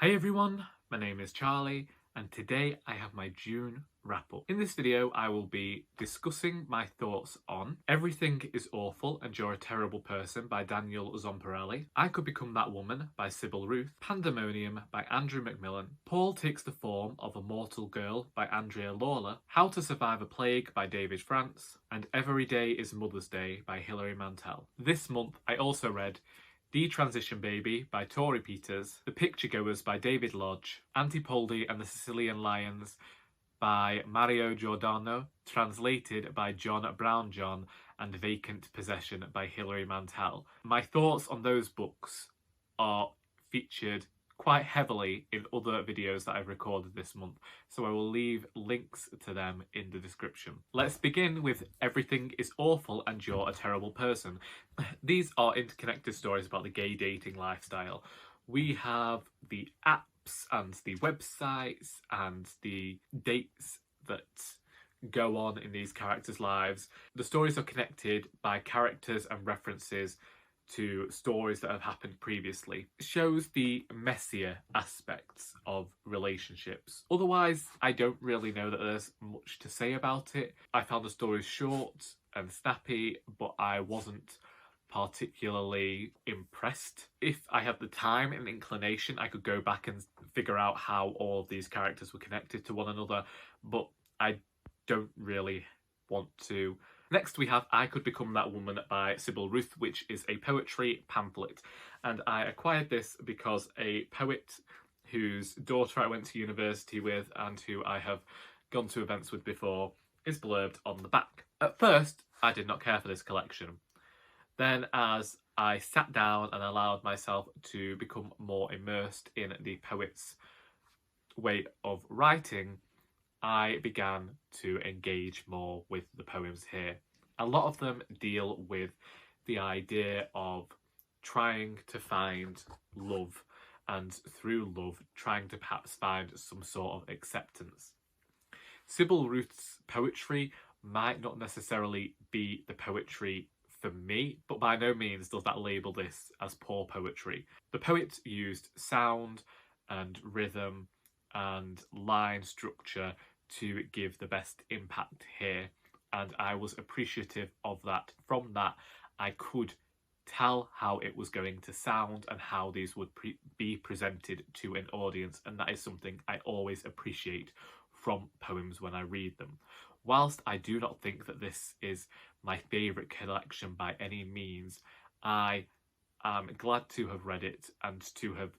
Hi everyone, my name is Charlie and today I have my June wrap-up. In this video I will be discussing my thoughts on Everything is Awful and You're a Terrible Person by Daniel Zomparelli, I Could Become That Woman by Sibyl Ruth, Pandemonium by Andrew McMillan, Paul Takes the Form of a Mortal Girl by Andrea Lawlor, How to Survive a Plague by David France, and Every Day is Mother's Day by Hilary Mantel. This month I also read Detransition Baby by Torrey The Picturegoers by David Lodge, Auntie Poldi and the Sicilian Lions by Mario Giordano, translated by John Brownjohn, and Vacant Possession by Hilary Mantel. My thoughts on those books are featured quite heavily in other videos that I've recorded this month, so I will leave links to them in the description. Let's begin with Everything is Awful and You're a Terrible Person. These are interconnected stories about the gay dating lifestyle. We have the apps and the websites and the dates that go on in these characters' lives. The stories are connected by characters and references to stories that have happened previously. It shows the messier aspects of relationships. Otherwise, I don't really know that there's much to say about it. I found the stories short and snappy, but I wasn't particularly impressed. If I had the time and inclination, I could go back and figure out how all of these characters were connected to one another, but I don't really want to. Next we have I Could Become That Woman by Sibyl Ruth, which is a poetry pamphlet, and I acquired this because a poet whose daughter I went to university with and who I have gone to events with before is blurbed on the back. At first I did not care for this collection. Then as I sat down and allowed myself to become more immersed in the poet's way of writing, I began to engage more with the poems here. A lot of them deal with the idea of trying to find love and through love trying to perhaps find some sort of acceptance. Sibyl Ruth's poetry might not necessarily be the poetry for me, but by no means does that label this as poor poetry. The poet used sound and rhythm and line structure to give the best impact here, and I was appreciative of that. From that I could tell how it was going to sound and how these would be presented to an audience, and that is something I always appreciate from poems when I read them. Whilst I do not think that this is my favourite collection by any means, I am glad to have read it and to have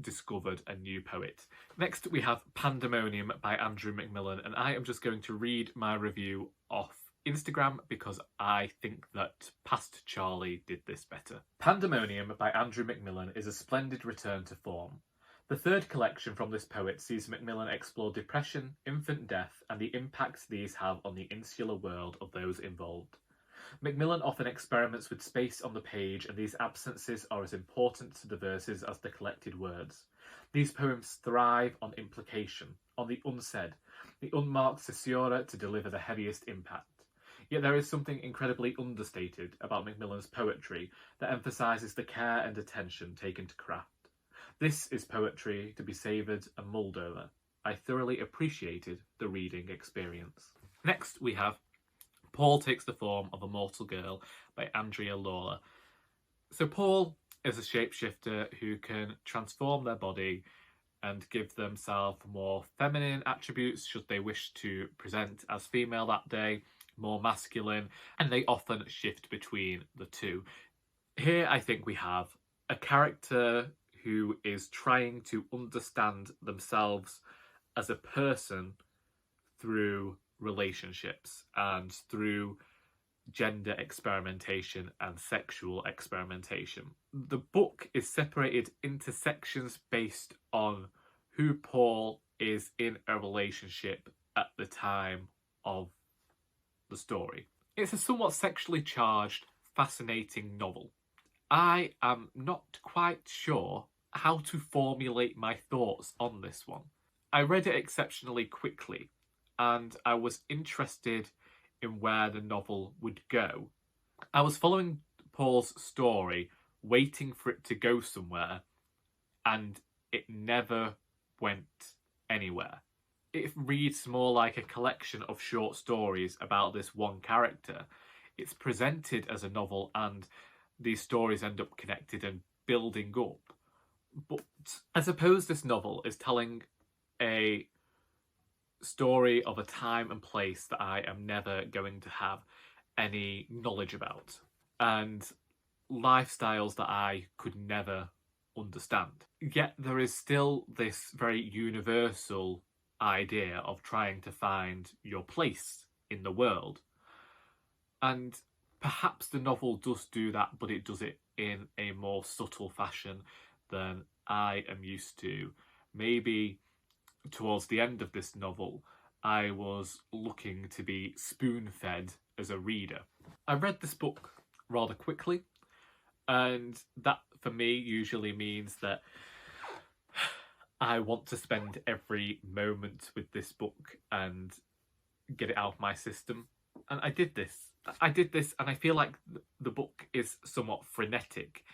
discovered a new poet. Next we have Pandemonium by Andrew McMillan, and I am just going to read my review off Instagram because I think that past Charlie did this better. Pandemonium by Andrew McMillan is a splendid return to form. The third collection from this poet sees McMillan explore depression, infant death, and the impacts these have on the insular world of those involved. McMillan often experiments with space on the page, and these absences are as important to the verses as the collected words. These poems thrive on implication, on the unsaid, the unmarked caesura to deliver the heaviest impact. Yet there is something incredibly understated about Macmillan's poetry that emphasises the care and attention taken to craft. This is poetry to be savoured and mulled over. I thoroughly appreciated the reading experience. Next we have Paul Takes the Form of a Mortal Girl by Andrea Lawlor. So Paul is a shapeshifter who can transform their body and give themselves more feminine attributes should they wish to present as female that day, more masculine, and they often shift between the two. Here I think we have a character who is trying to understand themselves as a person through relationships and through gender experimentation and sexual experimentation. The book is separated into sections based on who Paul is in a relationship at the time of the story. It's a somewhat sexually charged, fascinating novel. I am not quite sure how to formulate my thoughts on this one. I read it exceptionally quickly and I was interested in where the novel would go. I was following Paul's story, waiting for it to go somewhere, and it never went anywhere. It reads more like a collection of short stories about this one character. It's presented as a novel, and these stories end up connected and building up. But I suppose this novel is telling a story of a time and place that I am never going to have any knowledge about, and lifestyles that I could never understand. Yet there is still this very universal idea of trying to find your place in the world. And perhaps the novel does do that, but it does it in a more subtle fashion than I am used to. Maybe towards the end of this novel, I was looking to be spoon-fed as a reader. I read this book rather quickly, and that for me usually means that I want to spend every moment with this book and get it out of my system. And I did this, and I feel like the book is somewhat frenetic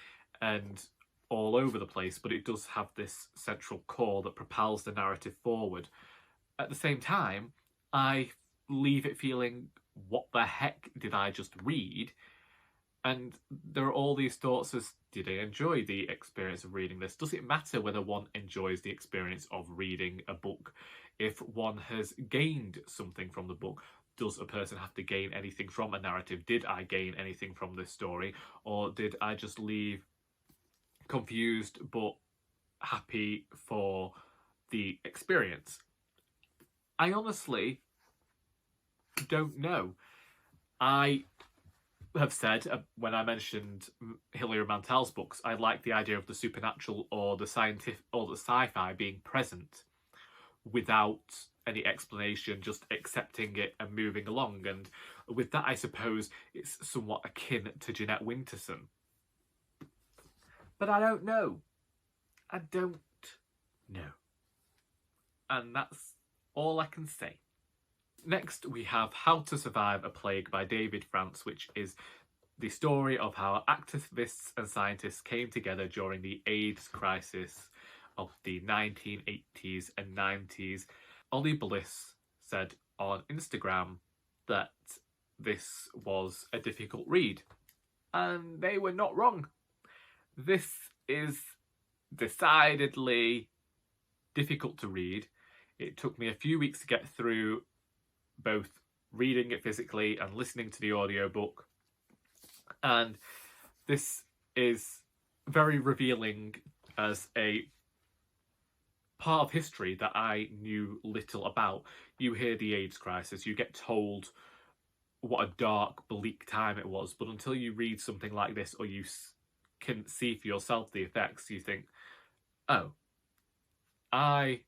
and all over the place, but it does have this central core that propels the narrative forward. At the same time, I leave it feeling, what the heck did I just read? And there are all these thoughts as, did I enjoy the experience of reading this? Does it matter whether one enjoys the experience of reading a book? If one has gained something from the book, does a person have to gain anything from a narrative? Did I gain anything from this story? Or did I just leave confused but happy for the experience? I honestly don't know. I have said, when I mentioned Hilary Mantel's books, I like the idea of the supernatural or the scientific or the sci-fi being present without any explanation, just accepting it and moving along. And with that, I suppose it's somewhat akin to Jeanette Winterson. But I don't know. I don't know. And that's all I can say. Next, we have How to Survive a Plague by David France, which is the story of how activists and scientists came together during the AIDS crisis of the 1980s and 90s. Ollie Bliss said on Instagram that this was a difficult read, and they were not wrong. This is decidedly difficult to read. It took me a few weeks to get through both reading it physically and listening to the audiobook. And this is very revealing as a part of history that I knew little about. You hear the AIDS crisis, you get told what a dark, bleak time it was, but until you read something like this or you can see for yourself the effects, you think, oh, I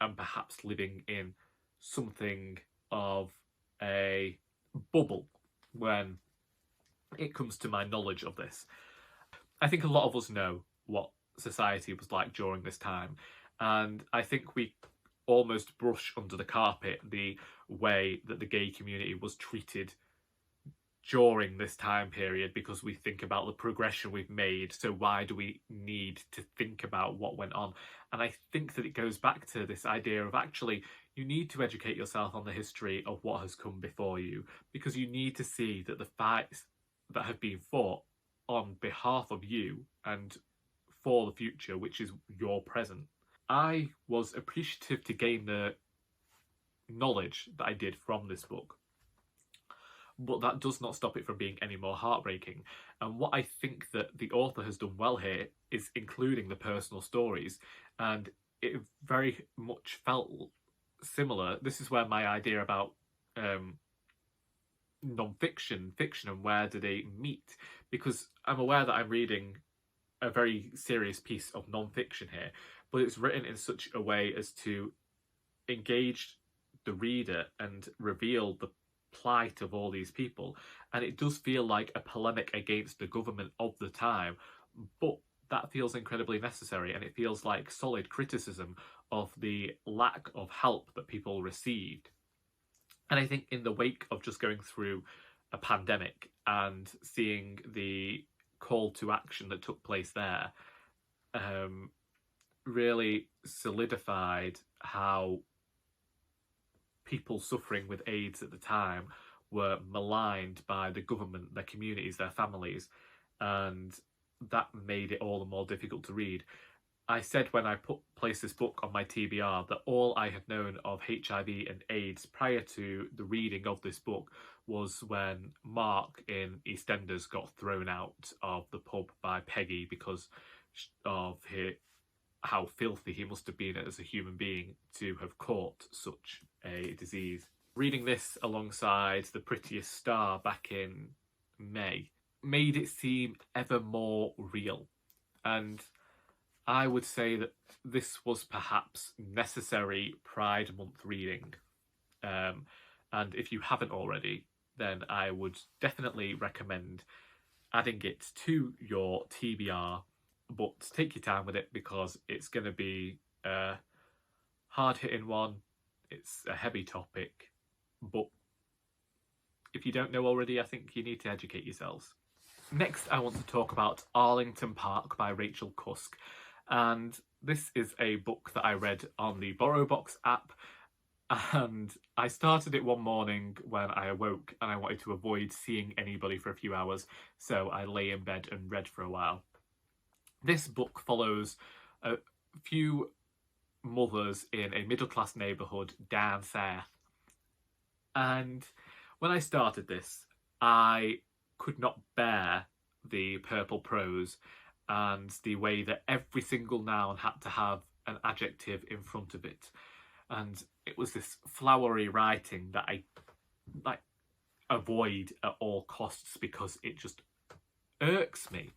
am perhaps living in something of a bubble when it comes to my knowledge of this. I think a lot of us know what society was like during this time, and I think we almost brush under the carpet the way that the gay community was treated during this time period because we think about the progression we've made, so why do we need to think about what went on? And I think that it goes back to this idea of actually you need to educate yourself on the history of what has come before you, because you need to see that the fights that have been fought on behalf of you and for the future, which is your present. I was appreciative to gain the knowledge that I did from this book, but that does not stop it from being any more heartbreaking. And what I think that the author has done well here is including the personal stories, and it very much felt similar. This is where my idea about non-fiction, fiction, and where do they meet, because I'm aware that I'm reading a very serious piece of non-fiction here, but it's written in such a way as to engage the reader and reveal the plight of all these people. And it does feel like a polemic against the government of the time, but that feels incredibly necessary, and it feels like solid criticism of the lack of help that people received. And I think in the wake of just going through a pandemic and seeing the call to action that took place there, really solidified how people suffering with AIDS at the time were maligned by the government, their communities, their families, and that made it all the more difficult to read. I said when I placed this book on my TBR that all I had known of HIV and AIDS prior to the reading of this book was when Mark in EastEnders got thrown out of the pub by Peggy because of how filthy he must have been as a human being to have caught such a disease. Reading this alongside The Prettiest Star back in May made it seem ever more real, and I would say that this was perhaps necessary Pride Month reading. And if you haven't already, then I would definitely recommend adding it to your TBR, but take your time with it because it's going to be a hard-hitting one. It's a heavy topic, but if you don't know already, I think you need to educate yourselves. Next, I want to talk about Arlington Park by Rachel Cusk. And this is a book that I read on the BorrowBox app, and I started it one morning when I awoke and I wanted to avoid seeing anybody for a few hours, so I lay in bed and read for a while. This book follows a few mothers in a middle-class neighbourhood down south, and when I started this, I could not bear the purple prose and the way that every single noun had to have an adjective in front of it. And it was this flowery writing that I avoid at all costs because it just irks me.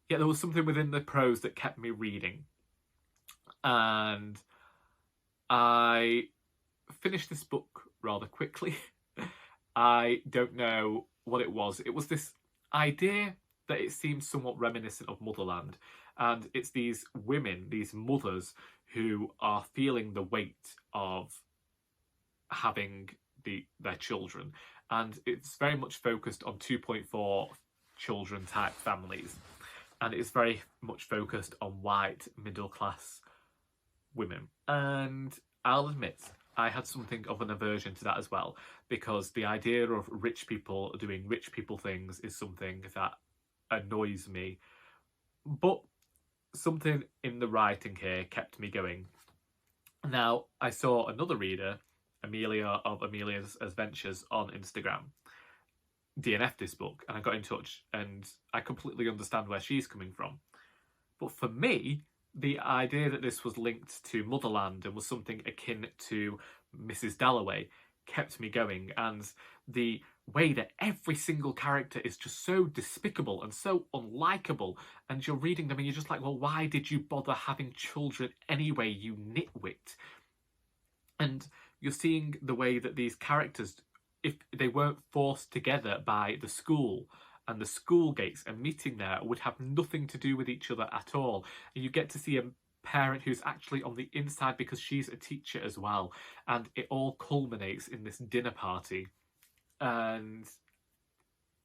Yet there was something within the prose that kept me reading. And I finished this book rather quickly. I don't know what it was. It was this idea that it seems somewhat reminiscent of Motherland, and it's these women, these mothers, who are feeling the weight of having their children, and it's very much focused on 2.4 children type families, and it's very much focused on white middle class women. And I'll admit I had something of an aversion to that as well, because the idea of rich people doing rich people things is something that annoys me, but something in the writing here kept me going. Now, I saw another reader, Amelia of Amelia's Adventures on Instagram, DNF this book, and I got in touch, and I completely understand where she's coming from. But for me, the idea that this was linked to Motherland and was something akin to Mrs. Dalloway kept me going, and the way that every single character is just so despicable and so unlikable, and you're reading them and you're just like, well, why did you bother having children anyway, you nitwit? And you're seeing the way that these characters, if they weren't forced together by the school and the school gates and meeting there, would have nothing to do with each other at all. And you get to see a parent who's actually on the inside because she's a teacher as well, and it all culminates in this dinner party. And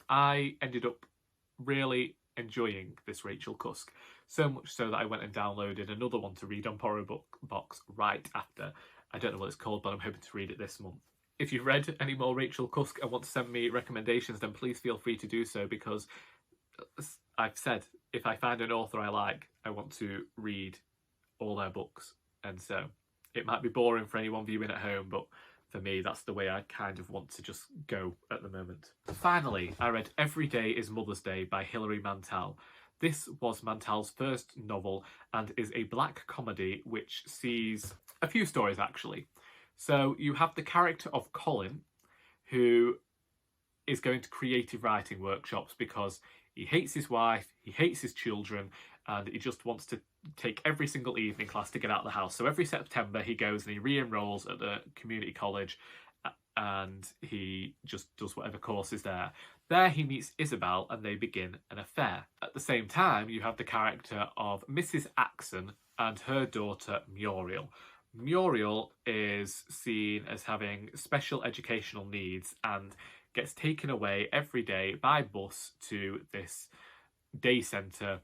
I ended up really enjoying this Rachel Cusk, so much so that I went and downloaded another one to read on BorrowBox right after. I don't know what it's called, but I'm hoping to read it this month. If you've read any more Rachel Cusk and want to send me recommendations, then please feel free to do so, because I've said if I find an author I like, I want to read all their books. And so it might be boring for anyone viewing at home, but for me, that's the way I kind of want to just go at the moment. Finally, I read Every Day is Mother's Day by Hilary Mantel. This was Mantel's first novel and is a black comedy which sees a few stories, actually. So you have the character of Colin, who is going to creative writing workshops because he hates his wife, he hates his children, and he just wants to take every single evening class to get out of the house. So every September he goes and he re-enrolls at the community college, and he just does whatever course is there. There he meets Isabel and they begin an affair. At the same time, you have the character of Mrs. Axon and her daughter Muriel. Muriel is seen as having special educational needs and gets taken away every day by bus to this day centre,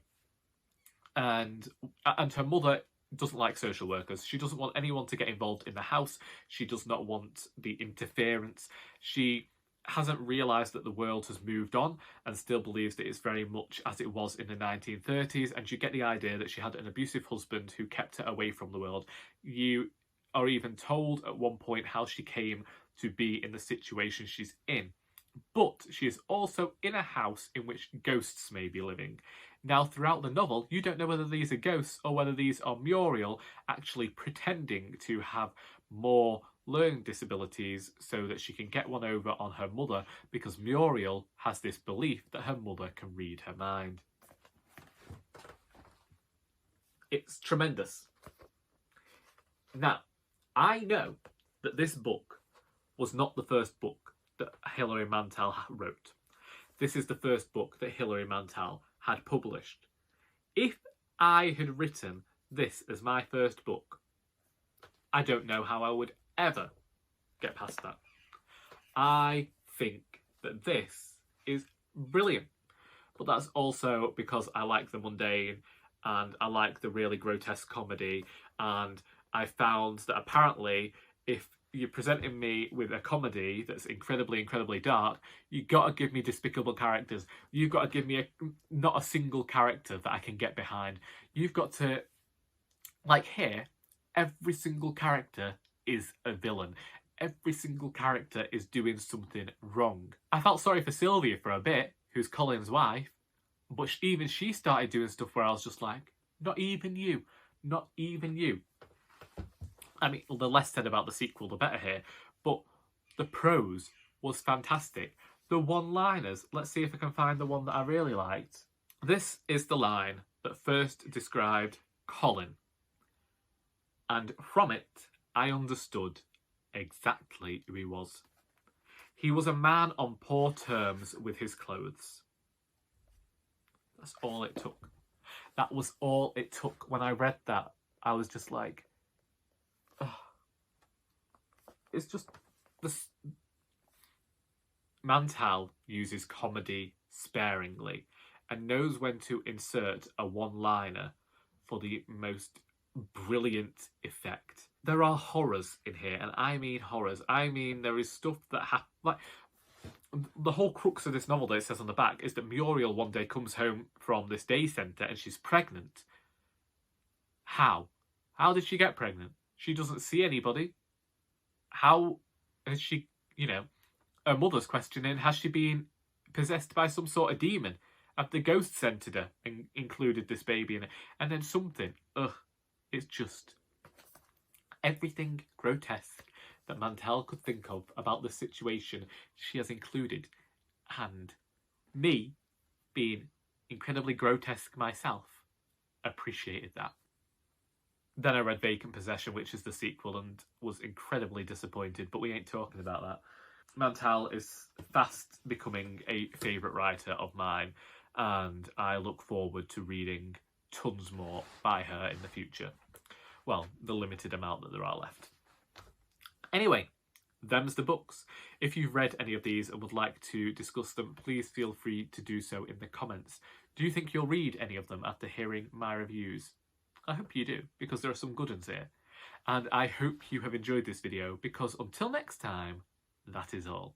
and her mother doesn't like social workers. She doesn't want anyone to get involved in the house. She does not want the interference. She hasn't realised that the world has moved on and still believes that it's very much as it was in the 1930s, and you get the idea that she had an abusive husband who kept her away from the world. You are even told at one point how she came to be in the situation she's in. But she is also in a house in which ghosts may be living. Now, throughout the novel, you don't know whether these are ghosts or whether these are Muriel actually pretending to have more learning disabilities so that she can get one over on her mother, because Muriel has this belief that her mother can read her mind. It's tremendous. Now, I know that this book was not the first book that Hilary Mantel wrote. This is the first book that Hilary Mantel had published. If I had written this as my first book, I don't know how I would ever get past that. I think that this is brilliant, but that's also because I like the mundane and I like the really grotesque comedy, and I found that apparently if you're presenting me with a comedy that's incredibly, incredibly dark, you've got to give me despicable characters. You've got to give me not a single character that I can get behind. You've got to, like here, every single character is a villain. Every single character is doing something wrong. I felt sorry for Sylvia for a bit, who's Colin's wife, but even she started doing stuff where I was just like, not even you, not even you. I mean, the less said about the sequel, the better here, but the prose was fantastic. The one-liners, let's see if I can find the one that I really liked. This is the line that first described Colin, and from it, I understood exactly who he was. He was a man on poor terms with his clothes. That's all it took. That was all it took. When I read that, I was just like, oh. It's just this. Mantel uses comedy sparingly and knows when to insert a one-liner for the most brilliant effect. There are horrors in here, and I mean horrors. I mean, there is stuff that like the whole crux of this novel that it says on the back is that Muriel one day comes home from this day centre and she's pregnant. How? How did she get pregnant? She doesn't see anybody. How has she, her mother's questioning, has she been possessed by some sort of demon? Have the ghosts entered her and included this baby in it? And then something, it's just everything grotesque that Mantel could think of about the situation she has included. And me, being incredibly grotesque myself, appreciated that. Then I read Vacant Possession, which is the sequel, and was incredibly disappointed, but we ain't talking about that. Mantel is fast becoming a favourite writer of mine, and I look forward to reading tons more by her in the future. Well, the limited amount that there are left. Anyway, them's the books. If you've read any of these and would like to discuss them, please feel free to do so in the comments. Do you think you'll read any of them after hearing my reviews? I hope you do, because there are some good ones here. And I hope you have enjoyed this video, because until next time, that is all.